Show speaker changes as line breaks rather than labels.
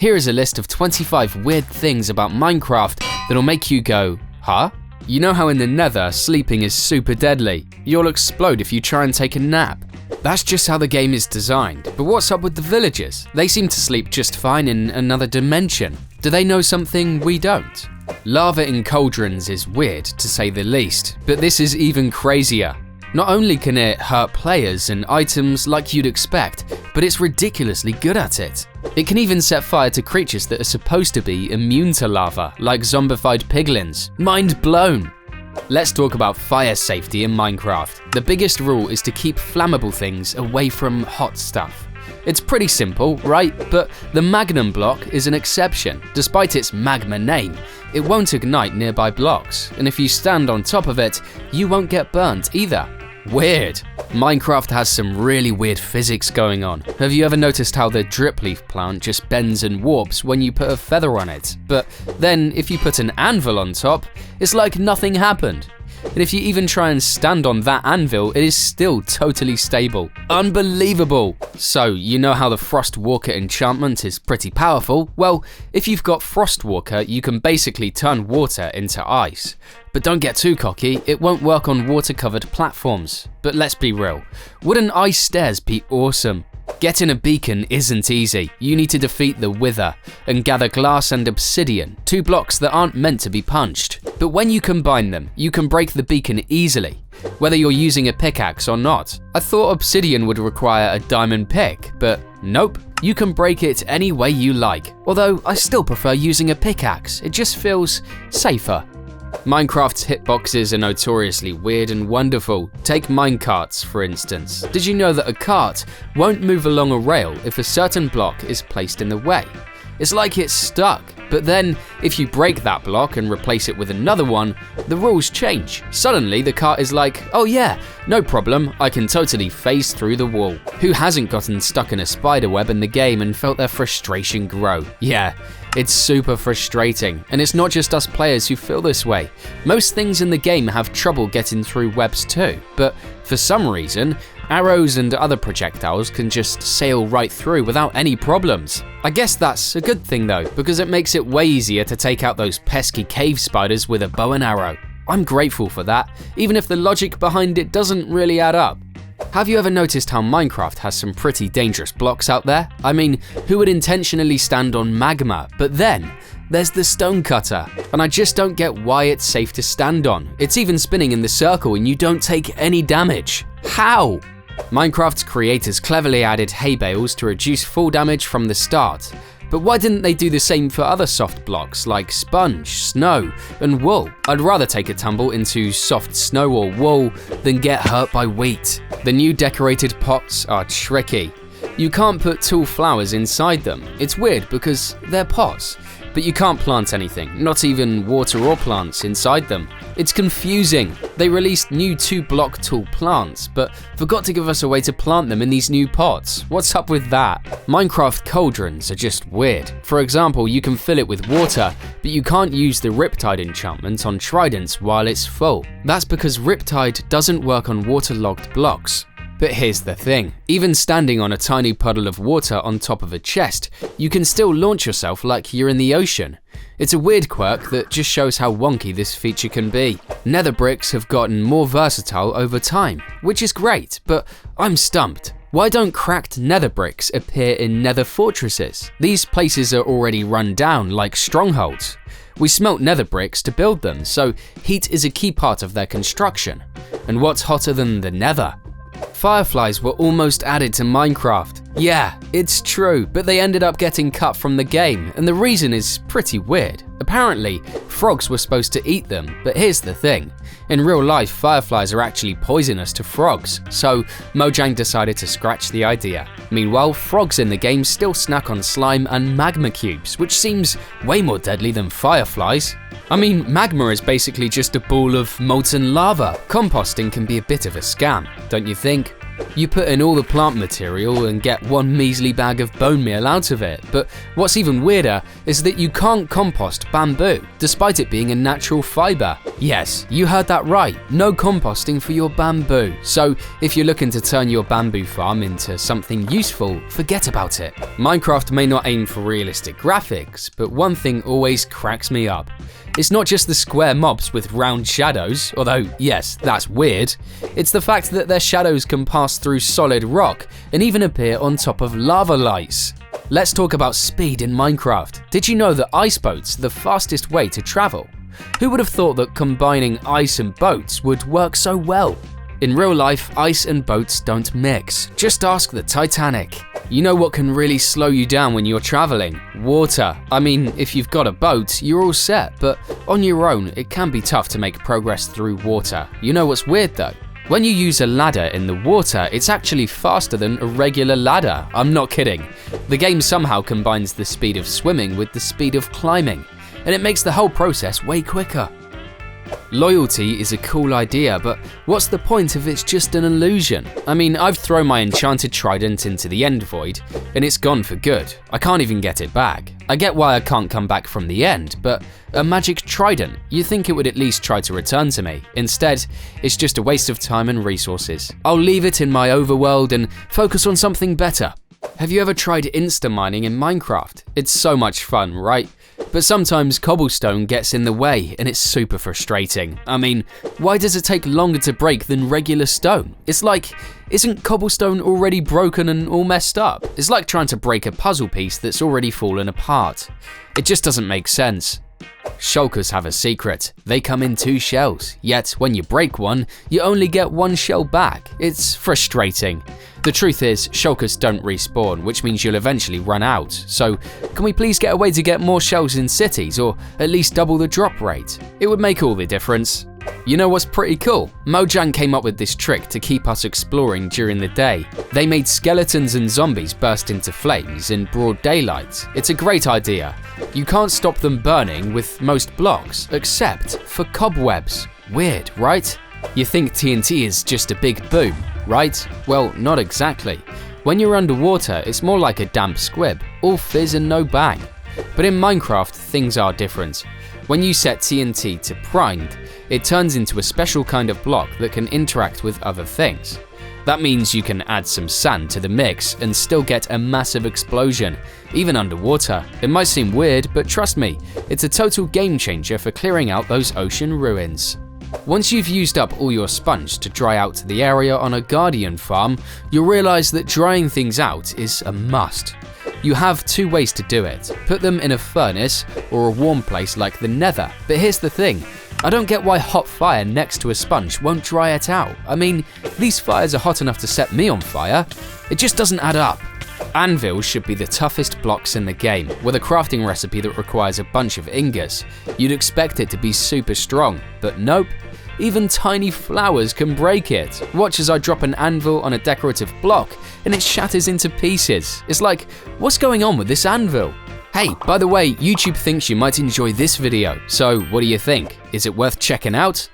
Here is a list of 25 weird things about Minecraft that'll make you go, huh? You know how in the Nether, sleeping is super deadly. You'll explode if you try and take a nap. That's just how the game is designed. But what's up with the villagers? They seem to sleep just fine in another dimension. Do they know something we don't? Lava in cauldrons is weird, to say the least, but this is even crazier. Not only can it hurt players and items like you'd expect, but it's ridiculously good at it. It can even set fire to creatures that are supposed to be immune to lava, like zombified piglins. Mind blown! Let's talk about fire safety in Minecraft. The biggest rule is to keep flammable things away from hot stuff. It's pretty simple, right? But the Magnum block is an exception. Despite its magma name, it won't ignite nearby blocks, and if you stand on top of it, you won't get burnt either. Weird. Minecraft has some really weird physics going on. Have you ever noticed how the drip leaf plant just bends and warps when you put a feather on it? But then if you put an anvil on top, it's like nothing happened. And if you even try and stand on that anvil, it is still totally stable. Unbelievable! So, you know how the Frostwalker enchantment is pretty powerful? Well, if you've got Frostwalker, you can basically turn water into ice. But don't get too cocky, it won't work on water-covered platforms. But let's be real, wouldn't ice stairs be awesome? Getting a beacon isn't easy. You need to defeat the Wither and gather glass and obsidian, 2 blocks that aren't meant to be punched. But when you combine them, you can break the beacon easily, whether you're using a pickaxe or not. I thought obsidian would require a diamond pick, but nope. You can break it any way you like. Although I still prefer using a pickaxe, it just feels safer. Minecraft's hitboxes are notoriously weird and wonderful. Take minecarts, for instance. Did you know that a cart won't move along a rail if a certain block is placed in the way? It's like it's stuck, but then if you break that block and replace it with another one, the rules change. Suddenly the cart is like, oh yeah, no problem, I can totally phase through the wall. Who hasn't gotten stuck in a spider web in the game and felt their frustration grow? Yeah. It's super frustrating, and it's not just us players who feel this way. Most things in the game have trouble getting through webs too, but for some reason, arrows and other projectiles can just sail right through without any problems. I guess that's a good thing though, because it makes it way easier to take out those pesky cave spiders with a bow and arrow. I'm grateful for that, even if the logic behind it doesn't really add up. Have you ever noticed how Minecraft has some pretty dangerous blocks out there? I mean, who would intentionally stand on magma? But then, there's the stone cutter, and I just don't get why it's safe to stand on. It's even spinning in the circle and you don't take any damage. How? Minecraft's creators cleverly added hay bales to reduce fall damage from the start. But why didn't they do the same for other soft blocks like sponge, snow, and wool? I'd rather take a tumble into soft snow or wool than get hurt by wheat. The new decorated pots are tricky. You can't put tall flowers inside them. It's weird because they're pots, but you can't plant anything, not even water or plants inside them. It's confusing. They released new 2-block tall plants, but forgot to give us a way to plant them in these new pots. What's up with that? Minecraft cauldrons are just weird. For example, you can fill it with water, but you can't use the Riptide enchantment on tridents while it's full. That's because Riptide doesn't work on waterlogged blocks. But here's the thing, even standing on a tiny puddle of water on top of a chest, you can still launch yourself like you're in the ocean. It's a weird quirk that just shows how wonky this feature can be. Nether bricks have gotten more versatile over time, which is great, but I'm stumped. Why don't cracked nether bricks appear in nether fortresses? These places are already run down like strongholds. We smelt nether bricks to build them, so heat is a key part of their construction. And what's hotter than the nether? Fireflies were almost added to Minecraft. Yeah, it's true, but they ended up getting cut from the game, and the reason is pretty weird. Apparently, frogs were supposed to eat them, but here's the thing. In real life, fireflies are actually poisonous to frogs, so Mojang decided to scratch the idea. Meanwhile, frogs in the game still snack on slime and magma cubes, which seems way more deadly than fireflies. I mean, magma is basically just a ball of molten lava. Composting can be a bit of a scam, don't you think? You put in all the plant material and get one measly bag of bone meal out of it, but what's even weirder is that you can't compost bamboo, despite it being a natural fiber. Yes, you heard that right, no composting for your bamboo. So if you're looking to turn your bamboo farm into something useful, forget about it. Minecraft may not aim for realistic graphics, but one thing always cracks me up. It's not just the square mobs with round shadows, although yes, that's weird. It's the fact that their shadows can pass through solid rock and even appear on top of lava lights. Let's talk about speed in Minecraft. Did you know that ice boats are the fastest way to travel? Who would have thought that combining ice and boats would work so well? In real life, ice and boats don't mix. Just ask the Titanic. You know what can really slow you down when you're traveling? Water. I mean, if you've got a boat, you're all set, but on your own, it can be tough to make progress through water. You know what's weird though? When you use a ladder in the water, it's actually faster than a regular ladder. I'm not kidding. The game somehow combines the speed of swimming with the speed of climbing, and it makes the whole process way quicker. Loyalty is a cool idea, but what's the point if it's just an illusion? I mean, I've thrown my enchanted trident into the end void, and it's gone for good. I can't even get it back. I get why I can't come back from the end, but a magic trident, you'd think it would at least try to return to me. Instead, it's just a waste of time and resources. I'll leave it in my overworld and focus on something better. Have you ever tried insta-mining in Minecraft? It's so much fun, right? But sometimes cobblestone gets in the way and it's super frustrating. I mean, why does it take longer to break than regular stone? It's like, isn't cobblestone already broken and all messed up? It's like trying to break a puzzle piece that's already fallen apart. It just doesn't make sense. Shulkers have a secret. They come in 2 shells, yet when you break one, you only get 1 shell back. It's frustrating. The truth is, shulkers don't respawn, which means you'll eventually run out. So, can we please get a way to get more shells in cities, or at least double the drop rate? It would make all the difference. You know what's pretty cool? Mojang came up with this trick to keep us exploring during the day. They made skeletons and zombies burst into flames in broad daylight. It's a great idea. You can't stop them burning with most blocks, except for cobwebs. Weird, right? You think TNT is just a big boom, right? Well, not exactly. When you're underwater, it's more like a damp squib, all fizz and no bang. But in Minecraft, things are different. When you set TNT to primed, it turns into a special kind of block that can interact with other things. That means you can add some sand to the mix and still get a massive explosion, even underwater. It might seem weird, but trust me, it's a total game changer for clearing out those ocean ruins. Once you've used up all your sponge to dry out the area on a guardian farm, you'll realize that drying things out is a must. You have 2 ways to do it. Put them in a furnace or a warm place like the Nether. But here's the thing, I don't get why hot fire next to a sponge won't dry it out. I mean, these fires are hot enough to set me on fire. It just doesn't add up. Anvils should be the toughest blocks in the game, with a crafting recipe that requires a bunch of ingots. You'd expect it to be super strong, but nope. Even tiny flowers can break it. Watch as I drop an anvil on a decorative block and it shatters into pieces. It's like, what's going on with this anvil? Hey, by the way, YouTube thinks you might enjoy this video, so what do you think? Is it worth checking out?